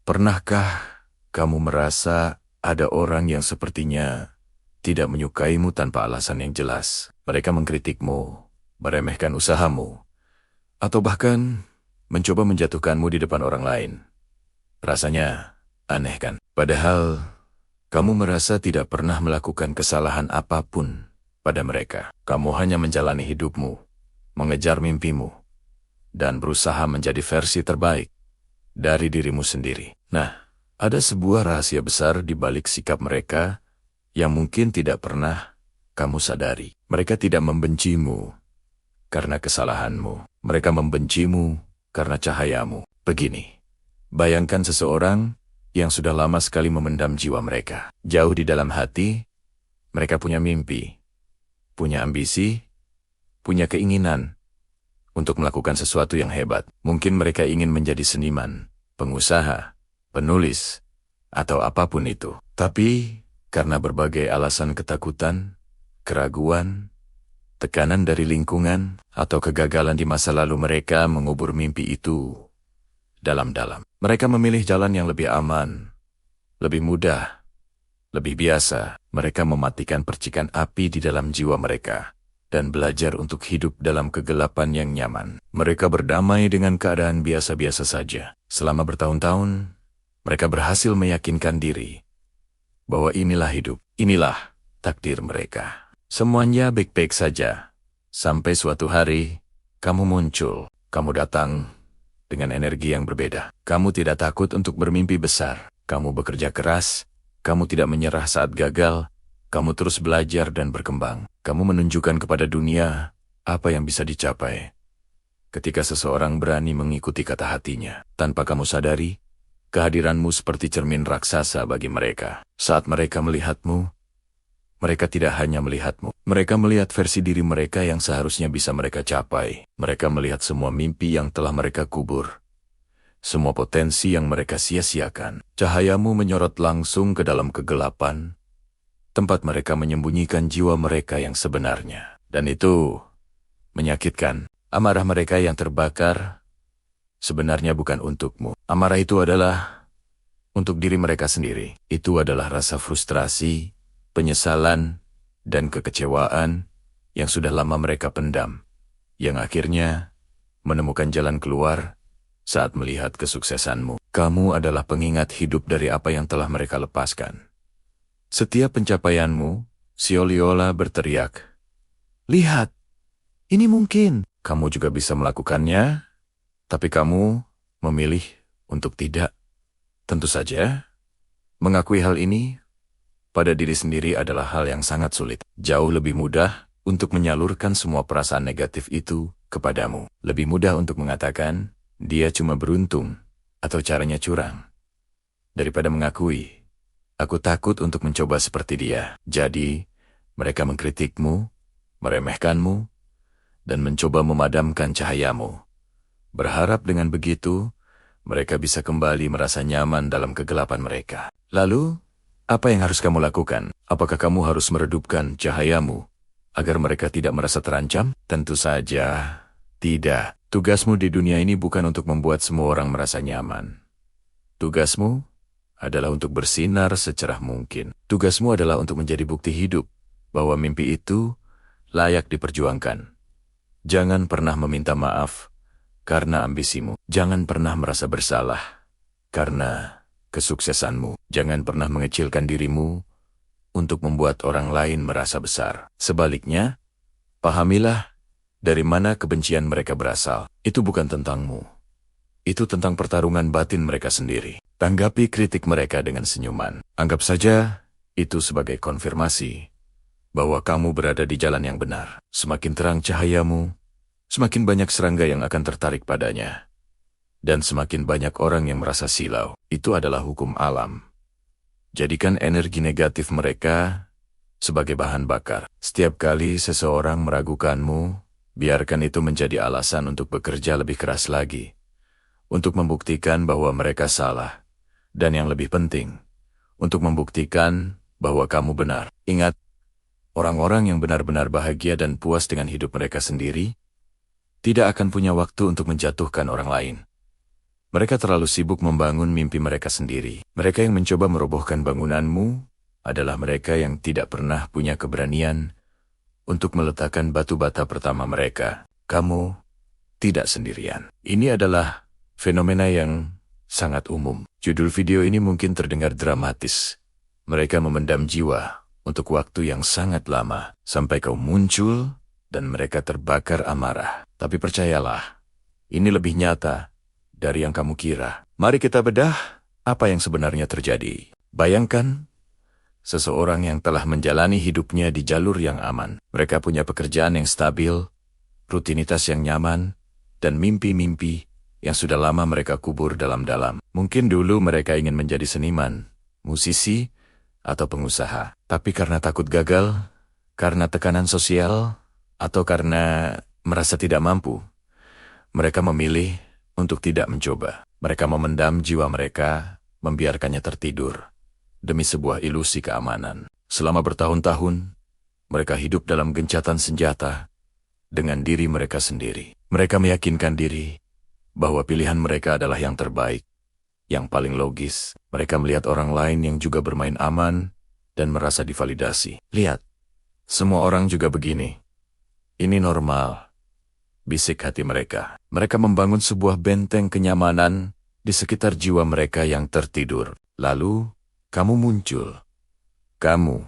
Pernahkah kamu merasa ada orang yang sepertinya tidak menyukaimu tanpa alasan yang jelas? Mereka mengkritikmu, meremehkan usahamu, atau bahkan mencoba menjatuhkanmu di depan orang lain. Rasanya aneh kan? Padahal kamu merasa tidak pernah melakukan kesalahan apapun pada mereka. Kamu hanya menjalani hidupmu, mengejar mimpimu, dan berusaha menjadi versi terbaik dari dirimu sendiri. Nah, ada sebuah rahasia besar di balik sikap mereka yang mungkin tidak pernah kamu sadari. Mereka tidak membencimu karena kesalahanmu. Mereka membencimu karena cahayamu. Begini, bayangkan seseorang yang sudah lama sekali memendam jiwa mereka. Jauh di dalam hati, mereka punya mimpi, punya ambisi, punya keinginan untuk melakukan sesuatu yang hebat. Mungkin mereka ingin menjadi seniman, pengusaha, penulis, atau apapun itu. Tapi karena berbagai alasan ketakutan, keraguan, tekanan dari lingkungan, atau kegagalan di masa lalu, mereka mengubur mimpi itu dalam-dalam. Mereka memilih jalan yang lebih aman, lebih mudah, lebih biasa. Mereka mematikan percikan api di dalam jiwa mereka dan belajar untuk hidup dalam kegelapan yang nyaman. Mereka berdamai dengan keadaan biasa-biasa saja. Selama bertahun-tahun, mereka berhasil meyakinkan diri bahwa inilah hidup, inilah takdir mereka. Semuanya baik-baik saja. Sampai suatu hari, kamu muncul. Kamu datang dengan energi yang berbeda. Kamu tidak takut untuk bermimpi besar. Kamu bekerja keras. Kamu tidak menyerah saat gagal. Kamu terus belajar dan berkembang. Kamu menunjukkan kepada dunia apa yang bisa dicapai ketika seseorang berani mengikuti kata hatinya. Tanpa kamu sadari, kehadiranmu seperti cermin raksasa bagi mereka. Saat mereka melihatmu, mereka tidak hanya melihatmu. Mereka melihat versi diri mereka yang seharusnya bisa mereka capai. Mereka melihat semua mimpi yang telah mereka kubur, semua potensi yang mereka sia-siakan. Cahayamu menyorot langsung ke dalam kegelapan, tempat mereka menyembunyikan jiwa mereka yang sebenarnya. Dan itu menyakitkan. Amarah mereka yang terbakar sebenarnya bukan untukmu. Amarah itu adalah untuk diri mereka sendiri. Itu adalah rasa frustrasi, penyesalan, dan kekecewaan yang sudah lama mereka pendam, yang akhirnya menemukan jalan keluar saat melihat kesuksesanmu. Kamu adalah pengingat hidup dari apa yang telah mereka lepaskan. Setiap pencapaianmu, Sioliola berteriak, "Lihat, ini mungkin." Kamu juga bisa melakukannya, tapi kamu memilih untuk tidak. Tentu saja, mengakui hal ini pada diri sendiri adalah hal yang sangat sulit. Jauh lebih mudah untuk menyalurkan semua perasaan negatif itu kepadamu. Lebih mudah untuk mengatakan, dia cuma beruntung, atau caranya curang, daripada mengakui, aku takut untuk mencoba seperti dia. Jadi, mereka mengkritikmu, meremehkanmu, dan mencoba memadamkan cahayamu. Berharap dengan begitu, mereka bisa kembali merasa nyaman dalam kegelapan mereka. Lalu, apa yang harus kamu lakukan? Apakah kamu harus meredupkan cahayamu agar mereka tidak merasa terancam? Tentu saja tidak. Tugasmu di dunia ini bukan untuk membuat semua orang merasa nyaman. Tugasmu adalah untuk bersinar secerah mungkin. Tugasmu adalah untuk menjadi bukti hidup bahwa mimpi itu layak diperjuangkan. Jangan pernah meminta maaf karena ambisimu. Jangan pernah merasa bersalah karena kesuksesanmu. Jangan pernah mengecilkan dirimu untuk membuat orang lain merasa besar. Sebaliknya, pahamilah dari mana kebencian mereka berasal. Itu bukan tentangmu. Itu tentang pertarungan batin mereka sendiri. Tanggapi kritik mereka dengan senyuman. Anggap saja itu sebagai konfirmasi bahwa kamu berada di jalan yang benar. Semakin terang cahayamu, semakin banyak serangga yang akan tertarik padanya. Dan semakin banyak orang yang merasa silau. Itu adalah hukum alam. Jadikan energi negatif mereka sebagai bahan bakar. Setiap kali seseorang meragukanmu, biarkan itu menjadi alasan untuk bekerja lebih keras lagi, untuk membuktikan bahwa mereka salah, dan yang lebih penting, untuk membuktikan bahwa kamu benar. Ingat, orang-orang yang benar-benar bahagia dan puas dengan hidup mereka sendiri tidak akan punya waktu untuk menjatuhkan orang lain. Mereka terlalu sibuk membangun mimpi mereka sendiri. Mereka yang mencoba merobohkan bangunanmu adalah mereka yang tidak pernah punya keberanian untuk meletakkan batu bata pertama mereka. Kamu tidak sendirian. Ini adalah fenomena yang sangat umum. Judul video ini mungkin terdengar dramatis. Mereka memendam jiwa untuk waktu yang sangat lama, sampai kau muncul dan mereka terbakar amarah. Tapi percayalah, ini lebih nyata dari yang kamu kira. Mari kita bedah apa yang sebenarnya terjadi. Bayangkan seseorang yang telah menjalani hidupnya di jalur yang aman. Mereka punya pekerjaan yang stabil, rutinitas yang nyaman, dan mimpi-mimpi yang sudah lama mereka kubur dalam-dalam. Mungkin dulu mereka ingin menjadi seniman, musisi, atau pengusaha. Tapi karena takut gagal, karena tekanan sosial, atau karena merasa tidak mampu, mereka memilih untuk tidak mencoba. Mereka memendam jiwa mereka, membiarkannya tertidur, demi sebuah ilusi keamanan. Selama bertahun-tahun, mereka hidup dalam gencatan senjata dengan diri mereka sendiri. Mereka meyakinkan diri bahwa pilihan mereka adalah yang terbaik, yang paling logis. Mereka melihat orang lain yang juga bermain aman dan merasa divalidasi. Lihat, semua orang juga begini. Ini normal, bisik hati mereka. Mereka membangun sebuah benteng kenyamanan di sekitar jiwa mereka yang tertidur. Lalu, kamu muncul. Kamu,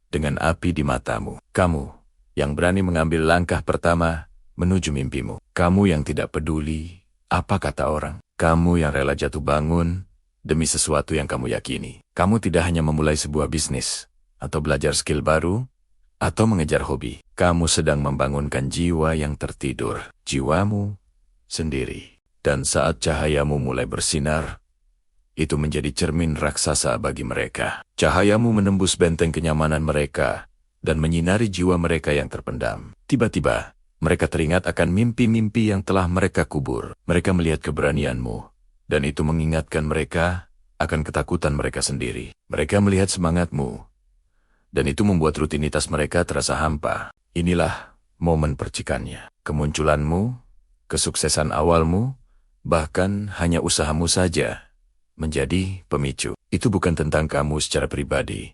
dengan api di matamu. Kamu, yang berani mengambil langkah pertama menuju mimpimu. Kamu yang tidak peduli apa kata orang. Kamu yang rela jatuh bangun demi sesuatu yang kamu yakini. Kamu tidak hanya memulai sebuah bisnis, atau belajar skill baru, atau mengejar hobi. Kamu sedang membangunkan jiwa yang tertidur. Jiwamu sendiri. Dan saat cahayamu mulai bersinar, itu menjadi cermin raksasa bagi mereka. Cahayamu menembus benteng kenyamanan mereka dan menyinari jiwa mereka yang terpendam. Tiba-tiba, mereka teringat akan mimpi-mimpi yang telah mereka kubur. Mereka melihat keberanianmu, dan itu mengingatkan mereka akan ketakutan mereka sendiri. Mereka melihat semangatmu, dan itu membuat rutinitas mereka terasa hampa. Inilah momen percikannya. Kemunculanmu, kesuksesan awalmu, bahkan hanya usahamu saja menjadi pemicu. Itu bukan tentang kamu secara pribadi.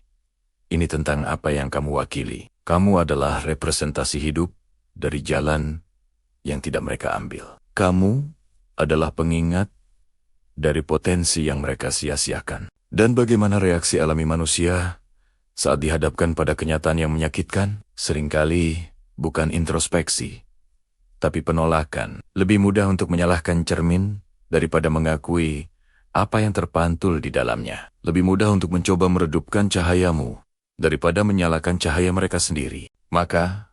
Ini tentang apa yang kamu wakili. Kamu adalah representasi hidup dari jalan yang tidak mereka ambil. Kamu adalah pengingat dari potensi yang mereka sia-siakan. Dan bagaimana reaksi alami manusia saat dihadapkan pada kenyataan yang menyakitkan? Seringkali bukan introspeksi, tapi penolakan. Lebih mudah untuk menyalahkan cermin daripada mengakui apa yang terpantul di dalamnya. Lebih mudah untuk mencoba meredupkan cahayamu daripada menyalakan cahaya mereka sendiri. Maka,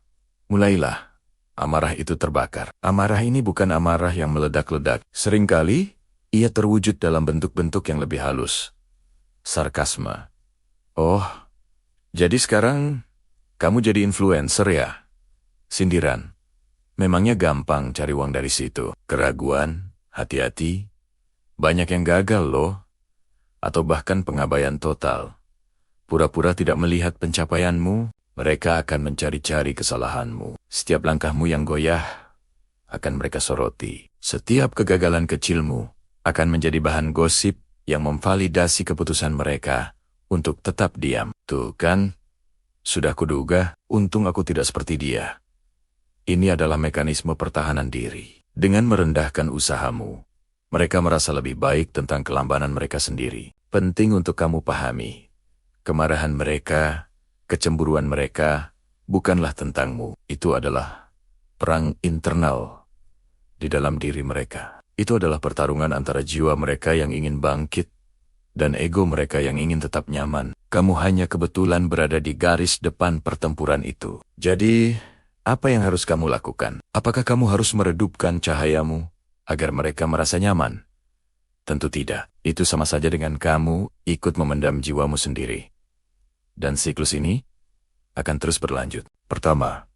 mulailah amarah itu terbakar. Amarah ini bukan amarah yang meledak-ledak. Seringkali, ia terwujud dalam bentuk-bentuk yang lebih halus. Sarkasme. Oh, jadi sekarang kamu jadi influencer ya? Sindiran. Memangnya gampang cari uang dari situ. Keraguan, hati-hati. Banyak yang gagal loh. Atau bahkan pengabaian total. Pura-pura tidak melihat pencapaianmu, mereka akan mencari-cari kesalahanmu. Setiap langkahmu yang goyah akan mereka soroti. Setiap kegagalan kecilmu akan menjadi bahan gosip yang memvalidasi keputusan mereka untuk tetap diam. Tuh kan, sudah kuduga, untung aku tidak seperti dia. Ini adalah mekanisme pertahanan diri. Dengan merendahkan usahamu, mereka merasa lebih baik tentang kelambanan mereka sendiri. Penting untuk kamu pahami, kemarahan mereka, kecemburuan mereka, bukanlah tentangmu. Itu adalah perang internal di dalam diri mereka. Itu adalah pertarungan antara jiwa mereka yang ingin bangkit dan ego mereka yang ingin tetap nyaman. Kamu hanya kebetulan berada di garis depan pertempuran itu. Jadi, apa yang harus kamu lakukan? Apakah kamu harus meredupkan cahayamu agar mereka merasa nyaman? Tentu tidak. Itu sama saja dengan kamu ikut memendam jiwamu sendiri. Dan siklus ini akan terus berlanjut. Pertama,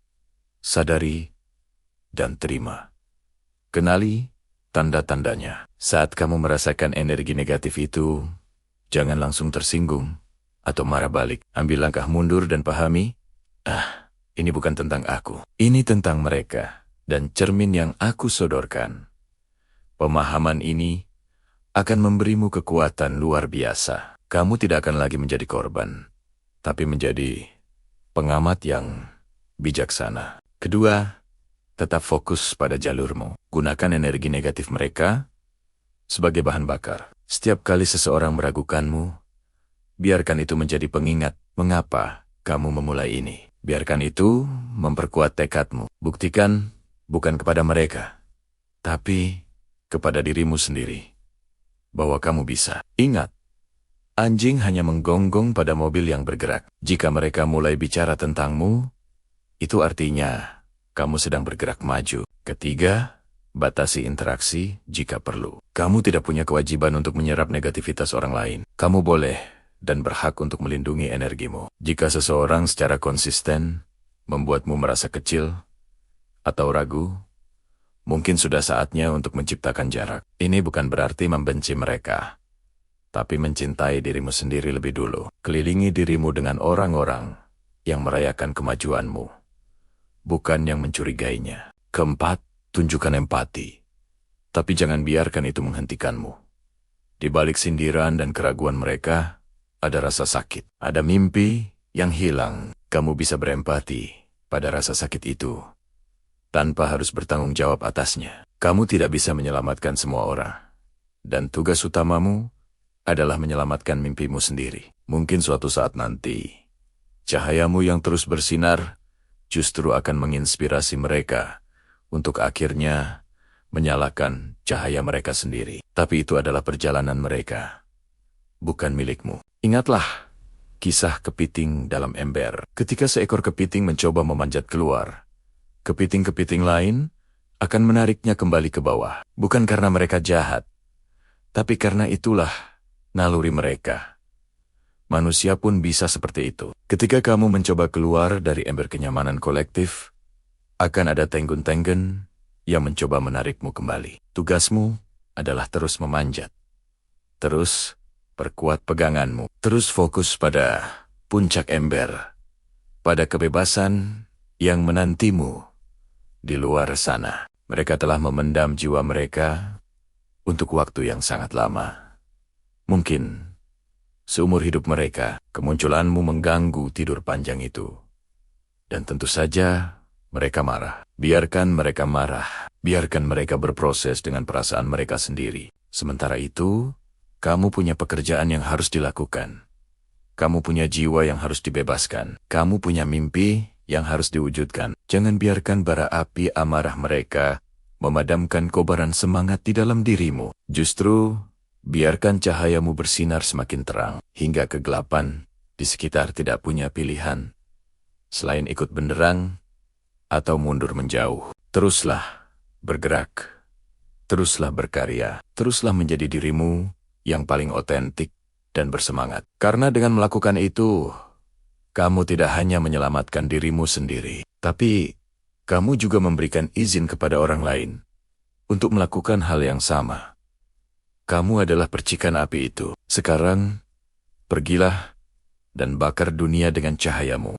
sadari dan terima. Kenali tanda-tandanya. Saat kamu merasakan energi negatif itu, jangan langsung tersinggung atau marah balik. Ambil langkah mundur dan pahami, ini bukan tentang aku. Ini tentang mereka dan cermin yang aku sodorkan. Pemahaman ini akan memberimu kekuatan luar biasa. Kamu tidak akan lagi menjadi korban, tapi menjadi pengamat yang bijaksana. Kedua, tetap fokus pada jalurmu. Gunakan energi negatif mereka sebagai bahan bakar. Setiap kali seseorang meragukanmu, biarkan itu menjadi pengingat mengapa kamu memulai ini. Biarkan itu memperkuat tekadmu. Buktikan bukan kepada mereka, tapi kepada dirimu sendiri bahwa kamu bisa. Ingat, anjing hanya menggonggong pada mobil yang bergerak. Jika mereka mulai bicara tentangmu, itu artinya kamu sedang bergerak maju. Ketiga, batasi interaksi jika perlu. Kamu tidak punya kewajiban untuk menyerap negativitas orang lain. Kamu boleh dan berhak untuk melindungi energimu. Jika seseorang secara konsisten membuatmu merasa kecil atau ragu, mungkin sudah saatnya untuk menciptakan jarak. Ini bukan berarti membenci mereka, tapi mencintai dirimu sendiri lebih dulu. Kelilingi dirimu dengan orang-orang yang merayakan kemajuanmu, bukan yang mencurigainya. Keempat, tunjukkan empati, tapi jangan biarkan itu menghentikanmu. Di balik sindiran dan keraguan mereka, ada rasa sakit, ada mimpi yang hilang. Kamu bisa berempati pada rasa sakit itu, tanpa harus bertanggung jawab atasnya. Kamu tidak bisa menyelamatkan semua orang, dan tugas utamamu adalah menyelamatkan mimpimu sendiri. Mungkin suatu saat nanti, cahayamu yang terus bersinar justru akan menginspirasi mereka untuk akhirnya menyalakan cahaya mereka sendiri. Tapi itu adalah perjalanan mereka, bukan milikmu. Ingatlah kisah kepiting dalam ember. Ketika seekor kepiting mencoba memanjat keluar, kepiting-kepiting lain akan menariknya kembali ke bawah. Bukan karena mereka jahat, tapi karena itulah naluri mereka. Manusia pun bisa seperti itu. Ketika kamu mencoba keluar dari ember kenyamanan kolektif, akan ada tenggun-tenggun yang mencoba menarikmu kembali. Tugasmu adalah terus memanjat. Terus perkuat peganganmu. Terus fokus pada puncak ember, pada kebebasan yang menantimu di luar sana. Mereka telah memendam jiwa mereka untuk waktu yang sangat lama. Mungkin seumur hidup mereka. Kemunculanmu mengganggu tidur panjang itu. Dan tentu saja mereka marah. Biarkan mereka marah. Biarkan mereka berproses dengan perasaan mereka sendiri. Sementara itu, kamu punya pekerjaan yang harus dilakukan. Kamu punya jiwa yang harus dibebaskan. Kamu punya mimpi yang harus diwujudkan. Jangan biarkan bara api amarah mereka memadamkan kobaran semangat di dalam dirimu. Justru, biarkan cahayamu bersinar semakin terang, hingga kegelapan di sekitar tidak punya pilihan selain ikut benderang atau mundur menjauh. Teruslah bergerak, teruslah berkarya, teruslah menjadi dirimu yang paling otentik dan bersemangat. Karena dengan melakukan itu, kamu tidak hanya menyelamatkan dirimu sendiri, tapi kamu juga memberikan izin kepada orang lain untuk melakukan hal yang sama. Kamu adalah percikan api itu. Sekarang, pergilah dan bakar dunia dengan cahayamu.